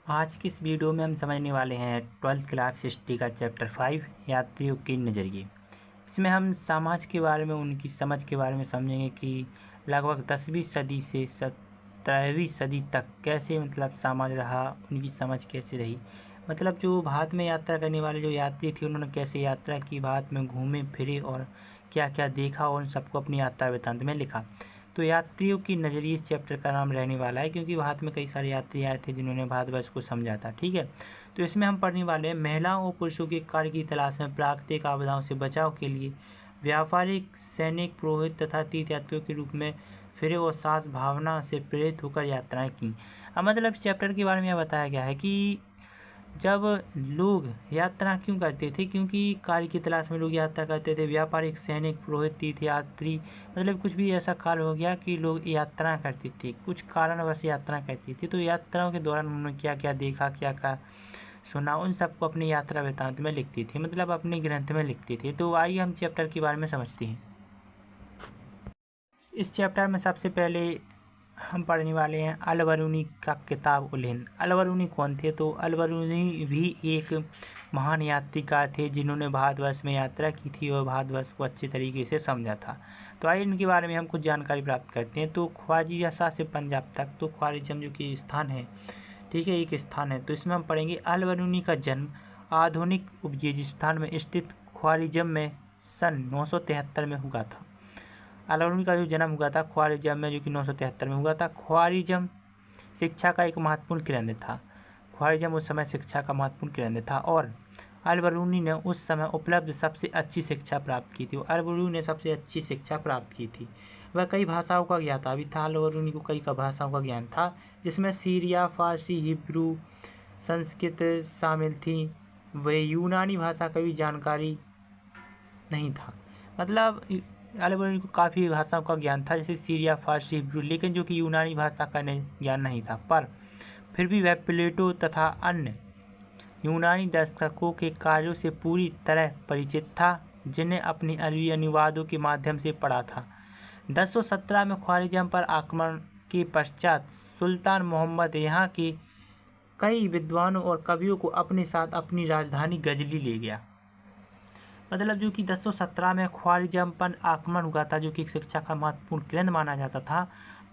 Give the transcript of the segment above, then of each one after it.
आज की इस वीडियो में हम समझने वाले हैं 12th क्लास हिस्ट्री का चैप्टर 5 यात्रियों के नज़रिए। इसमें हम समाज के बारे में, उनकी समझ के बारे में समझेंगे कि लगभग 10वीं सदी से 17वीं सदी तक कैसे समाज रहा, उनकी समझ कैसे रही। जो भारत में यात्रा करने वाले जो यात्री थे उन्होंने कैसे यात्रा की, भारत में घूमे फिरे और क्या क्या देखा और उन सबको अपनी यात्रा वृत्तांत में लिखा। तो यात्रियों की नज़रिए इस चैप्टर का नाम रहने वाला है, क्योंकि भारत में कई सारे यात्री आए थे जिन्होंने भारतवर्ष को समझा था। ठीक है, तो इसमें हम पढ़ने वाले हैं महिलाओं और पुरुषों के कार्य की तलाश में प्राकृतिक आपदाओं से बचाव के लिए व्यापारिक, सैनिक, पुरोहित तथा तीर्थयात्रियों के रूप में फिरे और साहस भावना से प्रेरित होकर यात्राएं की। अब इस चैप्टर के बारे में यह बताया गया है कि जब लोग यात्रा क्यों करते थे, क्योंकि कार्य की तलाश में लोग यात्रा करते थे। व्यापारिक, सैनिक, पुरोहित, तीर्थयात्री, कुछ भी ऐसा कार्य हो गया कि लोग यात्रा करते थे, कुछ कारणवश यात्रा करते थे। तो यात्राओं के दौरान उन्होंने क्या क्या देखा, क्या क्या सुना, उन सबको अपनी यात्रा वृत्तांत में लिखते थे, अपने ग्रंथ में लिखते थे। तो आइए हम चैप्टर के बारे में समझते हैं। इस चैप्टर में सबसे पहले हम पढ़ने वाले हैं अल-बरूनी का किताब उल हिंद। अल-बरूनी कौन थे? तो अल-बरूनी भी एक महान यात्रिकार थे जिन्होंने भारतवर्ष में यात्रा की थी और भारतवर्ष को अच्छे तरीके से समझा था। तो आइए इनके बारे में हम कुछ जानकारी प्राप्त करते हैं। तो ख्वारिज़म से पंजाब तक, तो ख्वारिज़म जो कि स्थान है, ठीक है, एक स्थान है। तो इसमें हम पढ़ेंगे अल-बरूनी का जन्म आधुनिक उज़्बेकिस्तान में स्थित ख्वारिज़म में सन 973 में हुआ था। अल-बरूनी का जो जन्म हुआ था ख्वारिज़म में, जो कि 973 में हुआ था। ख्वारिज़म शिक्षा का एक महत्वपूर्ण केंद्र था। ख्वारिज़म उस समय शिक्षा का महत्वपूर्ण केंद्र था और अल-बरूनी ने उस समय उपलब्ध सबसे अच्छी शिक्षा प्राप्त की थी। अल-बरूनी ने सबसे अच्छी शिक्षा प्राप्त की थी। वह कई भाषाओं का ज्ञाता भी था। अल-बरूनी को कई भाषाओं का ज्ञान था, जिसमें सीरिया, फारसी, हिब्रू, संस्कृत शामिल थी। वह यूनानी भाषा का भी जानकारी नहीं था। अल-बरूनी को काफ़ी भाषाओं का ज्ञान था, जैसे सीरिया, फारसी, हिब्रू, लेकिन जो कि यूनानी भाषा का ज्ञान नहीं था। पर फिर भी वह प्लेटो तथा अन्य यूनानी दर्शकों के कार्यों से पूरी तरह परिचित था, जिन्हें अपनी अरबी अनुवादों के माध्यम से पढ़ा था। 1017 में ख्वारिज़म पर आक्रमण के पश्चात सुल्तान मोहम्मद यहाँ के कई विद्वानों और कवियों को अपने साथ अपनी राजधानी गजनी ले गया। जो कि 1017 में ख्वारिज़म पर आक्रमण हुआ था, जो कि शिक्षा का महत्वपूर्ण केंद्र माना जाता था।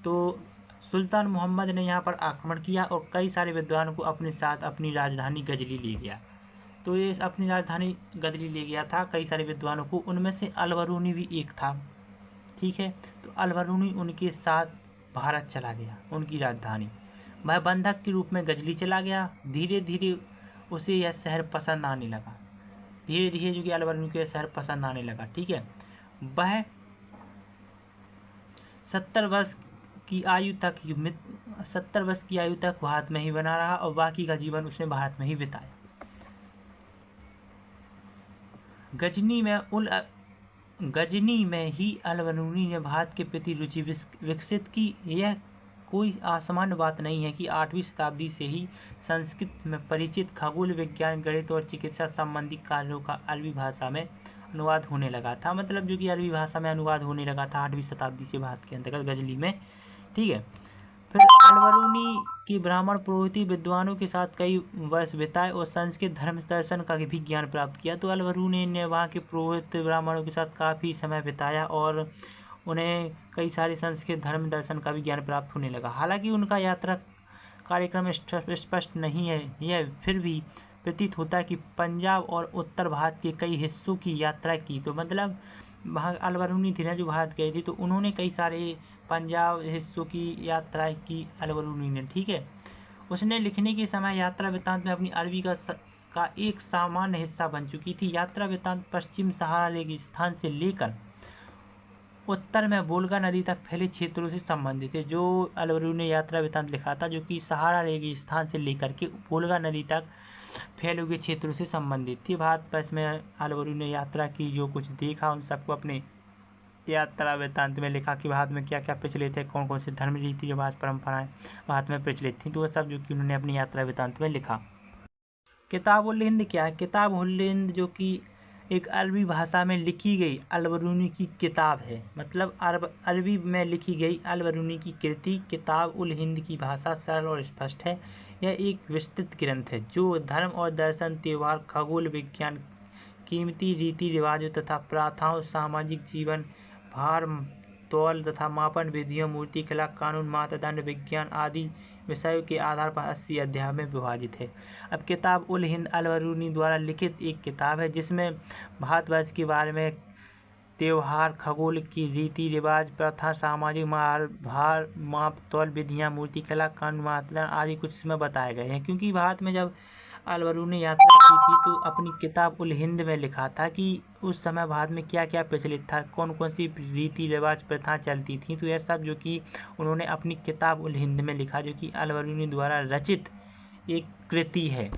तो सुल्तान मोहम्मद ने यहाँ पर आक्रमण किया और कई सारे विद्वानों को अपने साथ अपनी राजधानी गजनी ले गया। तो ये अपनी राजधानी गजनी ले गया था कई सारे विद्वानों को, उनमें से अल-बरूनी भी एक था। ठीक है, तो अल-बरूनी उनके साथ भारत चला गया, उनकी राजधानी। वह बंधक के रूप में गजनी चला गया। धीरे धीरे उसे यह शहर पसंद आने लगा। धीरे धीरे जो कि अल-बरूनी को यह शहर पसंद आने लगा। ठीक है, वह 70 वर्ष की आयु तक भारत में ही बना रहा और बाकी का जीवन उसने भारत में ही बिताया। गजनी में ही अल-बरूनी ने भारत के प्रति रुचि विकसित की। यह कोई असामान्य बात नहीं है कि 8वीं शताब्दी से ही संस्कृत में परिचित खगोल विज्ञान, गणित और चिकित्सा संबंधी कार्यों का अरबी भाषा में अनुवाद होने लगा था। जो कि अरबी भाषा में अनुवाद होने लगा था 8वीं शताब्दी से भारत के अंतर्गत गजनी में। ठीक है, फिर अल-बरूनी के ब्राह्मण पुरोहिती विद्वानों के साथ कई वर्ष बिताए और संस्कृत धर्म दर्शन का भी ज्ञान प्राप्त किया। तो अल-बरूनी ने वहाँ के पुरोहित ब्राह्मणों के साथ काफ़ी समय बिताया और उन्हें कई सारे संस्कृत धर्म दर्शन का भी ज्ञान प्राप्त होने लगा। हालांकि उनका यात्रा कार्यक्रम स्पष्ट नहीं है, यह फिर भी प्रतीत होता है कि पंजाब और उत्तर भारत के कई हिस्सों की यात्रा की। तो वहाँ अल-बरूनी थी ना जो भारत गए थे, तो उन्होंने कई सारे पंजाब हिस्सों की यात्राएं की अल-बरूनी ने। ठीक है, उसने लिखने के समय यात्रा वृत्तांत में अपनी अरबी का एक सामान्य हिस्सा बन चुकी थी। यात्रा वृत्तांत पश्चिम सहारा रेगिस्तान से लेकर उत्तर में वोल्गा नदी तक फैले क्षेत्रों से संबंधित है। जो अल-बरूनी ने यात्रा वृत्तांत लिखा था, जो कि सहारा रेगिस्तान से लेकर के वोल्गा नदी तक फैले हुए क्षेत्रों से संबंधित थी। भारतवर्ष में अल-बरूनी ने यात्रा की, जो कुछ देखा उन सबको अपने यात्रा वृत्तांत में लिखा कि भारत में क्या क्या प्रचलित है, कौन कौन से धर्म रीति रिवाज परंपराएं भारत में प्रचलित थी। तो वह सब जो कि उन्होंने अपनी यात्रा वृत्तांत में लिखा। किताब उल हिंद क्या है? किताब उल हिंद जो कि एक अरबी भाषा में लिखी गई अल-बरूनी की किताब है। मतलब अरबी में लिखी गई अल-बरूनी की कृति किताब उल हिंद की भाषा सरल और स्पष्ट है। यह एक विस्तृत ग्रंथ है जो धर्म और दर्शन, त्योहार, खगोल विज्ञान, कीमती रीति रिवाजों तथा प्रथाओं, सामाजिक जीवन, भार तौल तथा मापन विधियों, मूर्तिकला, कानून, मातदंड, विज्ञान आदि विषयों के आधार पर 80 अध्याय में विभाजित है। अब किताब उल हिंद अल-बरूनी द्वारा लिखित एक किताब है जिसमें भारतवर्ष के बारे में त्योहार, खगोल की रीति रिवाज, प्रथा, सामाजिक भार माप तौल विधियाँ, मूर्तिकला, कानून, मातदंड आदि कुछ इसमें बताए गए हैं। क्योंकि भारत में जब अल-बरूनी यात्रा की थी तो अपनी किताब उल हिंद में लिखा था कि उस समय भारत में क्या क्या प्रचलित था, कौन कौन सी रीति रिवाज प्रथा चलती थी। तो यह सब जो कि उन्होंने अपनी किताब उल हिंद में लिखा, जो कि अल-बरूनी द्वारा रचित एक कृति है।